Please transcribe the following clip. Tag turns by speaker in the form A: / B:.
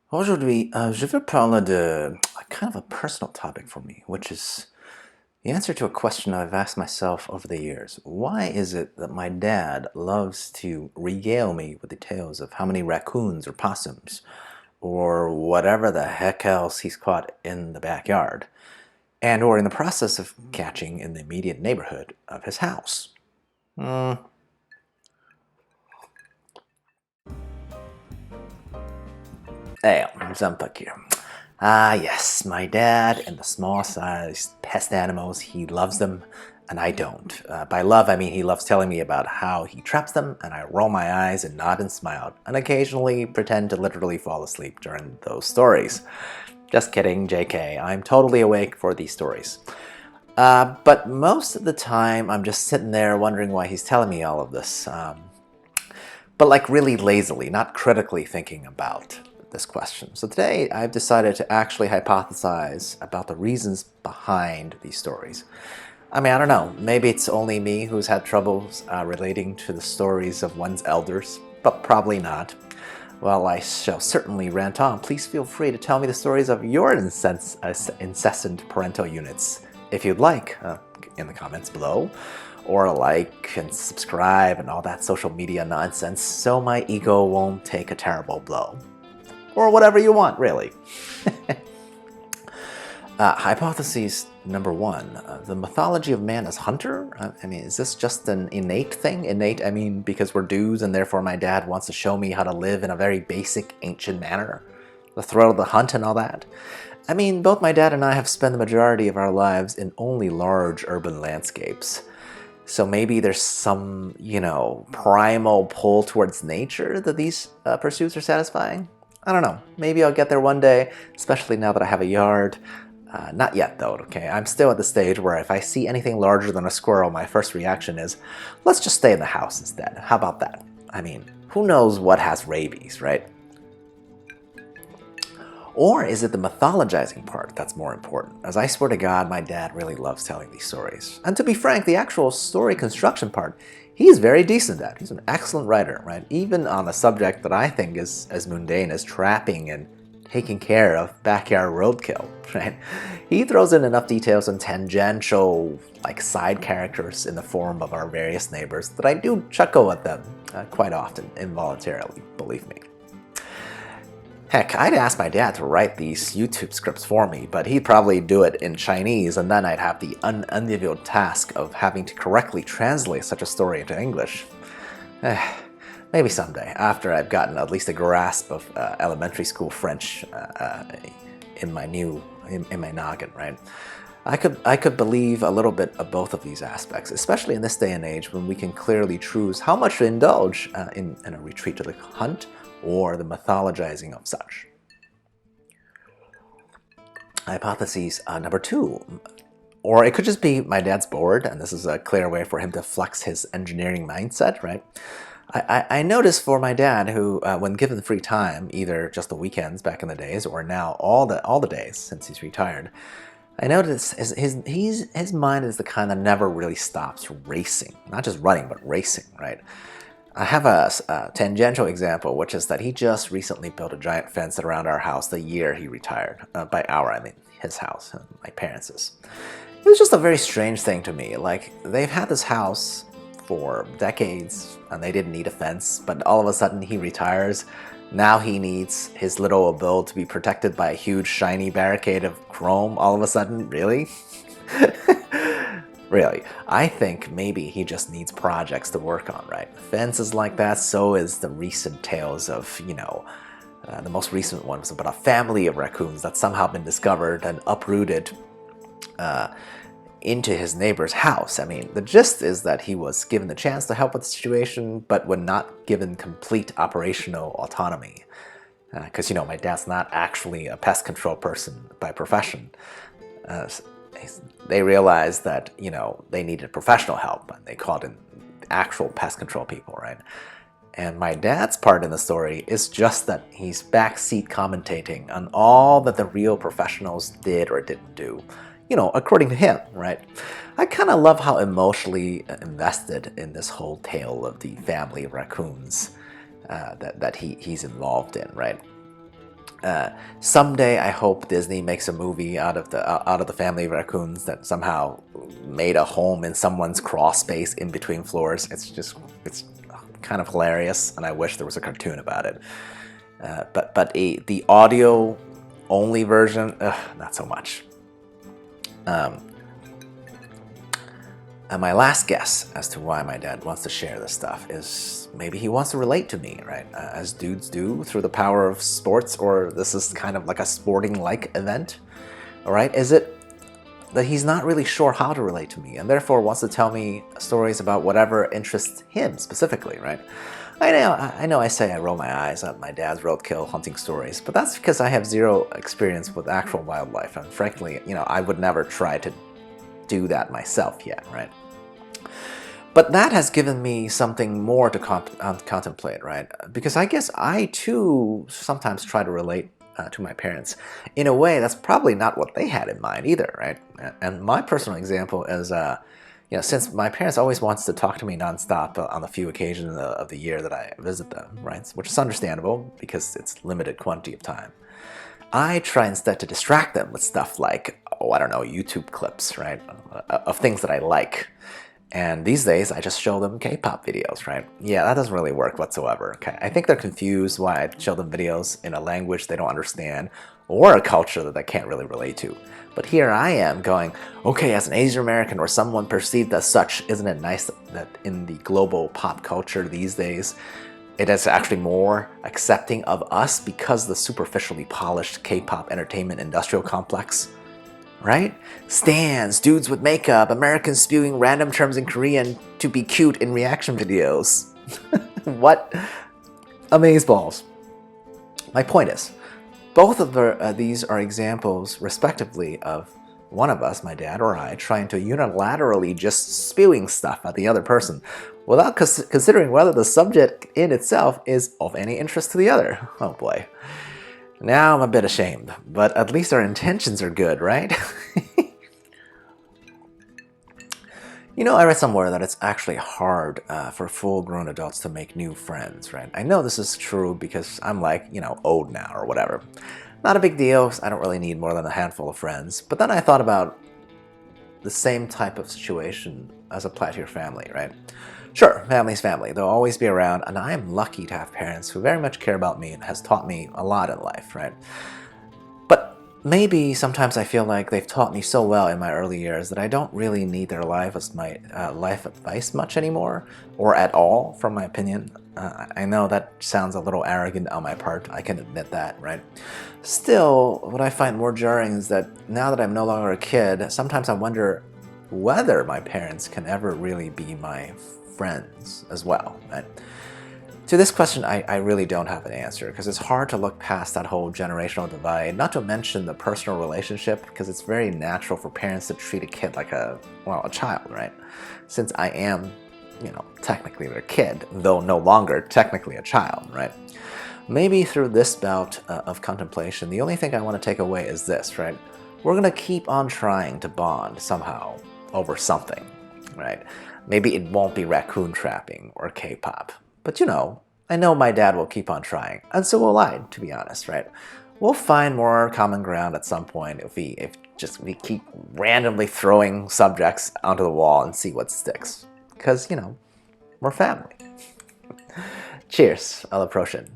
A: Aujourd'hui, je veux parler de kind of a personal topic for me, which is the answer to a question I've asked myself over the years. Why is it that my dad loves to regale me with the tales of how many raccoons or possums, or whatever the heck else he's caught in the backyard, and or in the process of catching in the immediate neighborhood of his house? Hey, Zampak here. Ah, yes, my dad and the small-sized pest animals, he loves them, and I don't. By love, I mean he loves telling me about how he traps them, and I roll my eyes and nod and smile, and occasionally pretend to literally fall asleep during those stories. Just kidding, JK, I'm totally awake for these stories. But most of the time, I'm just sitting there wondering why he's telling me all of this. But like really lazily, not critically thinking about this question. So today I've decided to actually hypothesize about the reasons behind these stories. I mean, I don't know, maybe it's only me who's had troubles relating to the stories of one's elders, but probably not. Well, I shall certainly rant on. Please feel free to tell me the stories of your incessant parental units, if you'd like, in the comments below, or like and subscribe and all that social media nonsense so my ego won't take a terrible blow. Or whatever you want, really. Hypothesis number one, the mythology of man as hunter? I mean, is this just an innate thing? Innate, I mean, because we're dudes and therefore my dad wants to show me how to live in a very basic, ancient manner? The thrill of the hunt and all that? I mean, both my dad and I have spent the majority of our lives in only large urban landscapes. So maybe there's some, primal pull towards nature that these pursuits are satisfying? I don't know. Maybe I'll get there one day, especially now that I have a yard. Not yet, though, okay? I'm still at the stage where if I see anything larger than a squirrel, my first reaction is, let's just stay in the house instead. How about that? I mean, who knows what has rabies, right? Or is it the mythologizing part that's more important? As I swear to God, my dad really loves telling these stories. And to be frank, the actual story construction part, he's very decent at. He's an excellent writer, right? Even on a subject that I think is as mundane as trapping and taking care of backyard roadkill, right? He throws in enough details and tangential, like side characters in the form of our various neighbors that I do chuckle at them quite often, involuntarily, believe me. Heck, I'd ask my dad to write these YouTube scripts for me, but he'd probably do it in Chinese, and then I'd have the unenviable task of having to correctly translate such a story into English. Maybe someday, after I've gotten at least a grasp of elementary school French in my noggin, right? I could believe a little bit of both of these aspects, especially in this day and age when we can clearly choose how much to indulge in a retreat to the hunt or the mythologizing of such. Hypothesis number two, or it could just be my dad's bored, and this is a clear way for him to flex his engineering mindset, right? I noticed for my dad, who, when given free time, either just the weekends back in the days, or now all the days since he's retired, I noticed his mind is the kind that never really stops racing, not just running, but racing, right? I have a tangential example, which is that he just recently built a giant fence around our house the year he retired. By our, I mean his house, my parents'. It was just a very strange thing to me. Like, they've had this house for decades, and they didn't need a fence, but all of a sudden he retires. Now he needs his little abode to be protected by a huge shiny barricade of chrome all of a sudden? Really? Really, I think maybe he just needs projects to work on, right? Fences like that, so is the recent tales of, the most recent one was about a family of raccoons that's somehow been discovered and uprooted into his neighbor's house. I mean, the gist is that he was given the chance to help with the situation, but was not given complete operational autonomy. Because, my dad's not actually a pest control person by profession. They realized that, they needed professional help, and they called in actual pest control people, right? And my dad's part in the story is just that he's backseat commentating on all that the real professionals did or didn't do, according to him, right? I kind of love how emotionally invested in this whole tale of the family of raccoons that he's involved in, right? Someday I hope Disney makes a movie out of the family of raccoons that somehow made a home in someone's crawl space in between floors. It's kind of hilarious, and I wish there was a cartoon about it. But the audio only version, not so much. And my last guess as to why my dad wants to share this stuff is maybe he wants to relate to me, right? As dudes do through the power of sports, or this is kind of like a sporting-like event, all right? Is it that he's not really sure how to relate to me and therefore wants to tell me stories about whatever interests him specifically, right? I know I say I roll my eyes at my dad's roadkill hunting stories, but that's because I have zero experience with actual wildlife, and frankly, I would never try to do that myself yet, right? But that has given me something more to contemplate, right? Because I guess I too sometimes try to relate to my parents in a way that's probably not what they had in mind either, right? And my personal example is, since my parents always wants to talk to me nonstop on the few occasions of the year that I visit them, right? Which is understandable because it's limited quantity of time. I try instead to distract them with stuff like, YouTube clips, right, of things that I like. And these days, I just show them K-pop videos, right? Yeah, that doesn't really work whatsoever, okay? I think they're confused why I show them videos in a language they don't understand or a culture that they can't really relate to. But here I am going, okay, as an Asian American or someone perceived as such, isn't it nice that in the global pop culture these days, it is actually more accepting of us because of the superficially polished K-pop entertainment industrial complex, right? Stans, dudes with makeup, Americans spewing random terms in Korean to be cute in reaction videos. What? Amazeballs. My point is, both of these are examples, respectively, of one of us, my dad or I, trying to unilaterally just spewing stuff at the other person without considering whether the subject in itself is of any interest to the other. Oh boy. Now I'm a bit ashamed, but at least our intentions are good, right? I read somewhere that it's actually hard for full-grown adults to make new friends, right? I know this is true because I'm old now or whatever. Not a big deal, I don't really need more than a handful of friends. But then I thought about the same type of situation as applied to your family, right? Sure, family's family. They'll always be around, and I am lucky to have parents who very much care about me and has taught me a lot in life, right? But maybe sometimes I feel like they've taught me so well in my early years that I don't really need their life advice much anymore, or at all, from my opinion. I know that sounds a little arrogant on my part, I can admit that, right? Still, what I find more jarring is that now that I'm no longer a kid, sometimes I wonder whether my parents can ever really be my friends as well, right? To this question, I really don't have an answer because it's hard to look past that whole generational divide, not to mention the personal relationship, because it's very natural for parents to treat a kid like a child, right? Since I am, technically their kid, though no longer technically a child, right? Maybe through this bout of contemplation, the only thing I want to take away is this, right? We're going to keep on trying to bond somehow over something, right? Maybe it won't be raccoon trapping or K-pop, but I know my dad will keep on trying, and so will I, to be honest, right? We'll find more common ground at some point if we keep randomly throwing subjects onto the wall and see what sticks. Because, we're family. Cheers, I'll approach it.